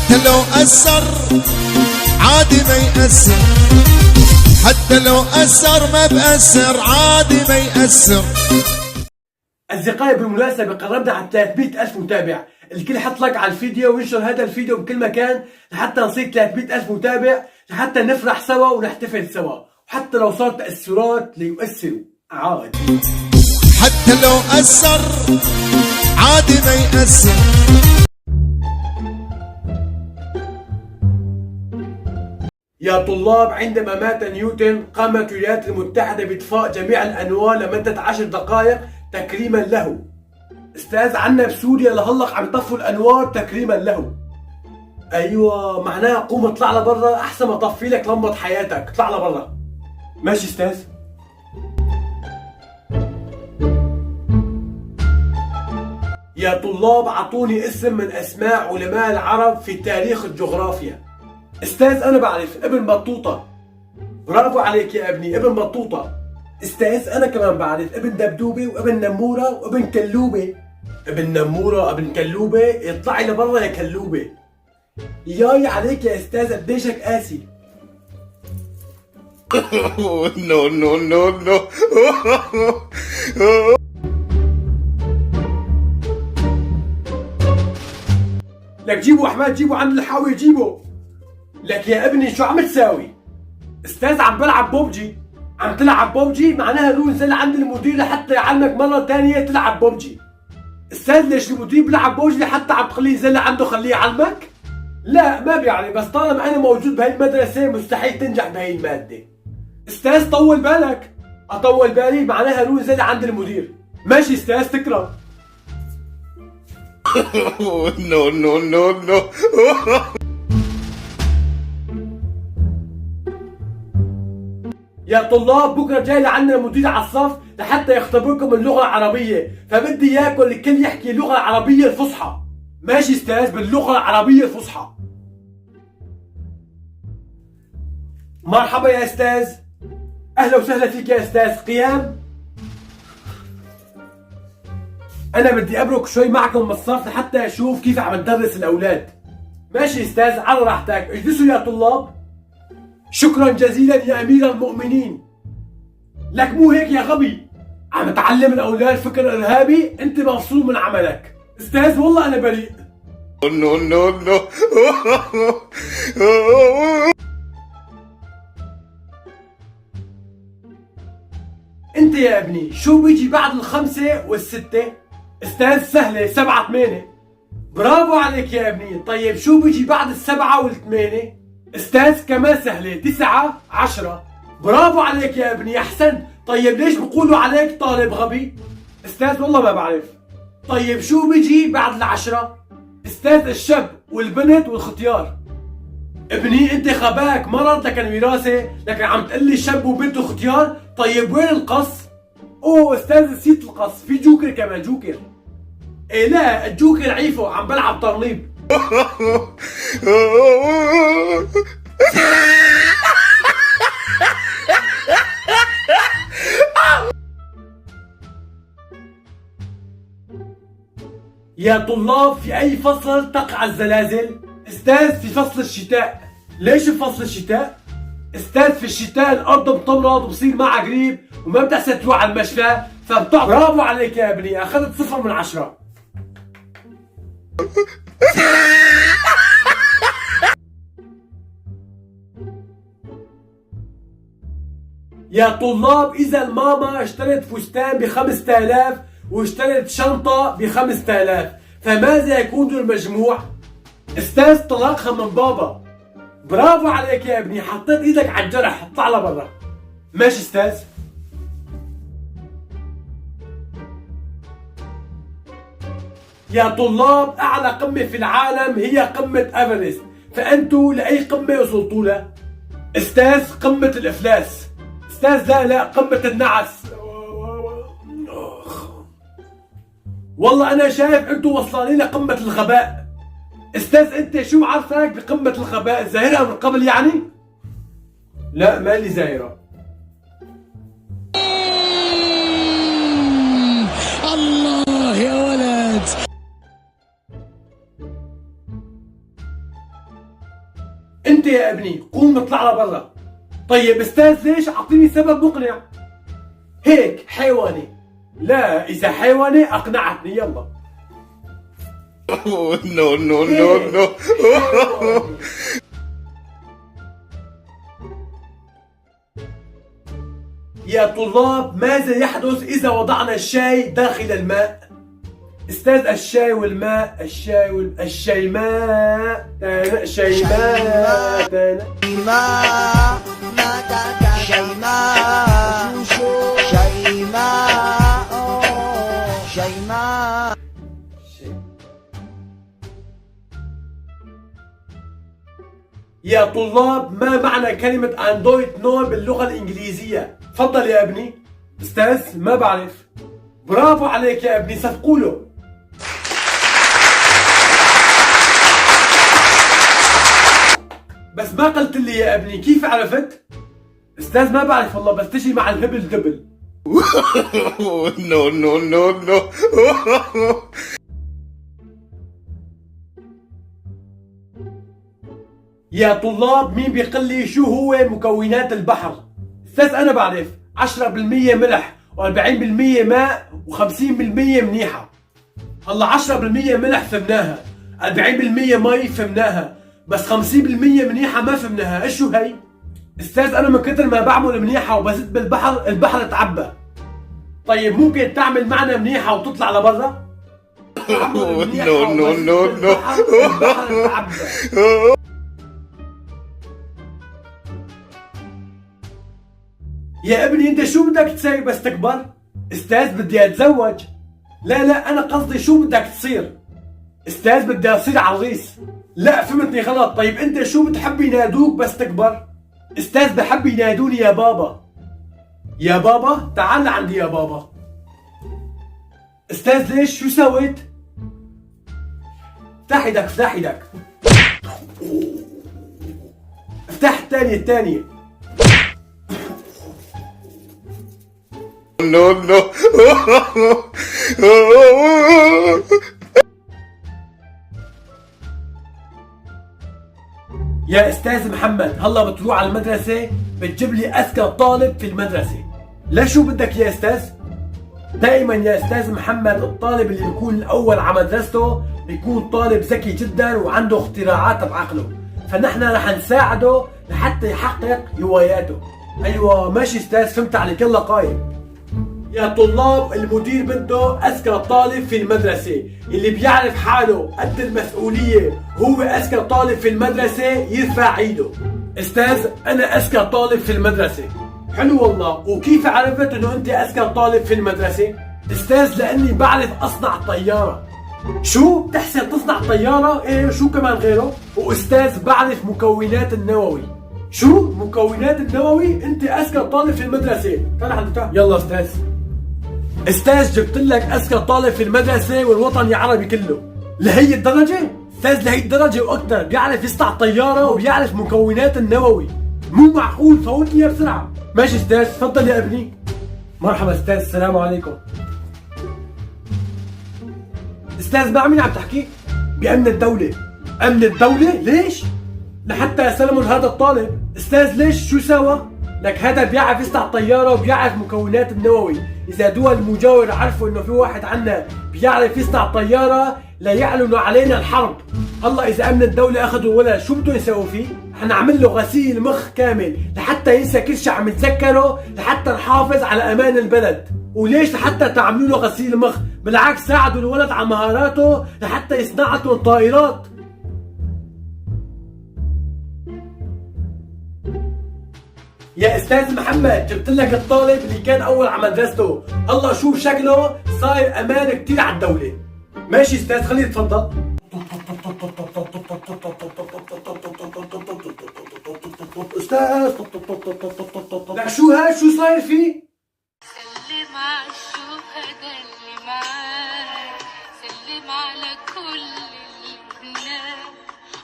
حتى لو أثر عادي ما يأثر، حتى لو أثر ما بأثر عادي ما يأثر. أصدقائي بالمناسبة قربنا على 300,000 متابع، الكل حط لايك على الفيديو وينشر هذا الفيديو بكل مكان لحتى نصير 300,000 متابع، لحتى نفرح سوا ونحتفل سوا، وحتى لو صار تأثرات ليؤثروا عادي. حتى لو أثر عادي ما يأثر. يا طلاب، عندما مات نيوتن قامت الولايات المتحدة بإطفاء جميع الأنوار لمدة 10 دقائق تكريما له. استاذ عنا بسوريا لهلق عم يطفوا الأنوار تكريما له. أيوة، معناها قوم اطلع لبرا أحسن ما طفي لك لمبة حياتك، اطلع لبرا. ماشي استاذ. يا طلاب، أعطوني اسم من أسماء علماء العرب في تاريخ الجغرافيا. استاذ انا بعرف، ابن بطوطة. برافو عليك يا ابني، ابن بطوطة. استاذ انا كمان بعرف، ابن دبدوبة وابن نمورة وابن كلوبة. ابن نمورة ابن كلوبة، اطلعي لبرا يا كلوبة. ياي عليك يا استاذ، قديشك قاسي. نو نو نو نو. لك جيبوا احمد، جيبوا عند الحاوي، جيبوا. لك يا ابني شو عم تساوي؟ استاذ عم بلعب بوبجي. عم تلعب بوبجي؟ معناها روح انزل عند المدير لحتى يعلمك مرة ثانية تلعب بوبجي. استاذ ليش المدير بيلعب بوبجي لحتى عم تخليه ينزل عنده خليه يعلمك؟ لا ما بيعني، بس طالما انا موجود بهي المدرسة مستحيل تنجح بهي المادة. استاذ طول بالك. اطول بالي؟ معناها روح انزل عند المدير. ماشي استاذ، تكرم. نو نو نو نو. يا طلاب، بكره جاي لعنا المدير على الصف لحتى يختبركم اللغه العربيه، فبدي اياكم الكل يحكي اللغه العربيه الفصحى. ماشي استاذ، باللغه العربيه الفصحى. مرحبا يا استاذ. اهلا وسهلا فيك يا استاذ. قيام. انا بدي ابرك شوي معكم بالصف لحتى اشوف كيف عم تدرس الاولاد. ماشي استاذ، على راحتك. اجلسوا يا طلاب. شكرا جزيلا يا امير المؤمنين. لك مو هيك يا غبي، عم تعلم الاولاد فكر ارهابي، انت مفصول من عملك. استاذ والله انا بريء. نو نو نو. انت يا ابني شو بيجي بعد الخمسة والستة؟ استاذ سهلة، 7 8. برافو عليك يا ابني. طيب شو بيجي بعد السبعة والثمانية؟ استاذ كمان سهلة، 9 10. برافو عليك يا ابني، احسنت. طيب ليش بقولوا عليك طالب غبي؟ استاذ والله ما بعرف. طيب شو بيجي بعد ال10؟ استاذ الشاب والبنت والختيار. ابني انت خباك مرض لكن وراثة، لكن عم تقلي شاب وبنت وختيار. طيب وين القص؟ اوه استاذ نسيت القص، في جوكر كمان، جوكر. ايه لا، الجوكر عيفه، عم بلعب ترنيب. يا طلاب، في أي فصل تقع الزلازل؟ استاذ في فصل الشتاء. ليش بفصل الشتاء؟ استاذ في الشتاء الأرض بتمرض وبصير معها قريب وما بتحسن تروح على المشفى، فبتقع. برافو عليك يا ابني، أخذت 0 من 10. يا طلاب، إذا الماما اشترت فستان ب5000 واشترت شنطة ب5000، فماذا يكون المجموع؟ استاذ طلاقها من بابا. برافو عليك يا ابني، حطيت ايدك على الجرح، اطلع لبرا. ماشي استاذ. يا طلاب، اعلى قمة في العالم هي قمة ايفرست، فانتوا لاي قمة وصلتوا لها؟ استاذ قمة الافلاس. استاذ لا، قمة النعس. والله انا شايف انتوا وصلانين لقمة الغباء. استاذ انت شو عرفك بقمة الغباء؟ زاهرها من قبل يعني؟ لا مالي زاهرة. الله يا ولد. انت يا ابني قوم اطلع لبرا. طيب استاذ ليش؟ اعطيني سبب مقنع. هيك حيواني. لا اذا حيواني اقنعتني يلا. No, no, no, no. يا طلاب ماذا يحدث إذا وضعنا الشاي داخل الماء؟ أستاذ الشاي والماء الشيماء شيماء شيماء شيماء يا طلاب ما معنى كلمة أندرويد نو باللغة الإنجليزية؟ تفضل يا ابني. أستاذ ما بعرف. برافو عليك يا ابني صفقوا له. بس ما قلت لي يا ابني كيف عرفت؟ أستاذ ما بعرف والله بس تجي مع الهبل دبل. No, no, no, no. يا طلاب مين بيقول لي شو هو مكونات البحر؟ أستاذ أنا بعرف 10% ملح و40% ماء و50% منيحة. هلا 10% ملح فهمناها، 40% مي فهمناها، بس 50% منيحة ما فهمناها، إيش شو هي؟ أستاذ أنا من كتر ما بعمل منيحة وبزت بالبحر البحر تعبى. طيب ممكن تعمل معنا منيحة وتطلع لبرا؟ No, no, no, no. البحر تعبى. يا ابني انت شو بدك تسوي بس تكبر؟ استاذ بدي اتزوج. لا انا قصدي شو بدك تصير؟ استاذ بدي اصير عريس. لا فهمتني غلط. طيب انت شو بتحب ينادوك بس تكبر؟ استاذ بحب ينادوني يا بابا. يا بابا تعال عندي يا بابا. استاذ ليش شو سويت؟ افتح ايدك افتح ايدك. افتح الثانية. No, no. يا استاذ محمد هلا بتروح على المدرسة بتجيب لي اذكى طالب في المدرسة. لا شو بدك يا استاذ؟ دائما يا استاذ محمد الطالب اللي بيكون الاول على مدرسته بيكون طالب ذكي جدا وعنده اختراعات بعقله، فنحن رح نساعده لحتى يحقق هواياته. ايوه ماشي استاذ فهمت عليك يلا قايم. يا طلاب المدير بده اذكى طالب في المدرسة، اللي بيعرف حاله قد المسؤولية هو اذكى طالب في المدرسة يرفع ايده. استاذ انا اذكى طالب في المدرسة. حلو والله. وكيف عرفت انه انت اذكى طالب في المدرسة؟ استاذ لاني بعرف اصنع طيارة. شو؟ بتحسن تصنع طيارة؟ ايه شو كمان غيره؟ واستاذ بعرف مكونات النووي. شو؟ مكونات النووي؟ انت اذكى طالب في المدرسة. تعال حضرتك. يلا استاذ. استاذ جبت لك اذكى طالب في المدرسة والوطن العربي كله. لهي الدرجة؟ استاذ لهي الدرجة واكثر، بيعرف يصنع طيارة وبيعرف مكونات النووي. مو معقول فوتني بسرعة. ماشي استاذ تفضل يا ابني. مرحبا استاذ السلام عليكم. استاذ مع مين عم تحكي؟ بأمن الدولة. أمن الدولة؟ ليش؟ لحتى سلموا هذا الطالب. استاذ ليش شو سوى؟ لك هذا بيعرف يصنع طيارة وبيعرف مكونات النووي. إذا دول المجاورة عرفوا إنه في واحد عنا بيعرف يصنع طيارة ليعلنوا علينا الحرب. هلا إذا أمن الدولة أخذوا الولد شو بدهم يسووا فيه؟ حنعمل له غسيل مخ كامل لحتى ينسى كل شيء عم يتذكره لحتى نحافظ على أمان البلد. وليش لحتى تعملوا له غسيل مخ؟ بالعكس ساعدوا الولد على مهاراته لحتى يصنع لهم طائرات. يا استاذ محمد جبت لك الطالب اللي كان اول على مدرسته، هلا شوف شكله صاير امان كثير على الدولة. ماشي استاذ خليه يتفضل. استاذ لك شو هاد شو صاير فيه؟ سلم على الشهداء اللي معاك، سلم على كل اللي هناك،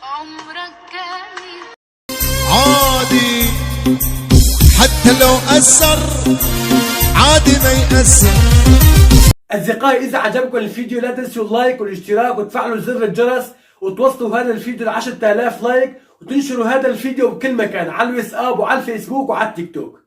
عمرك جاي عادي حتى لو أثر عادي ما يأثر. أصدقائي إذا عجبكم الفيديو لا تنسوا اللايك والاشتراك وتفعلوا زر الجرس وتوصلوا هذا الفيديو ل 10,000 لايك وتنشروا هذا الفيديو بكل مكان، على الواتساب وعلى الفيسبوك وعلى التيك توك.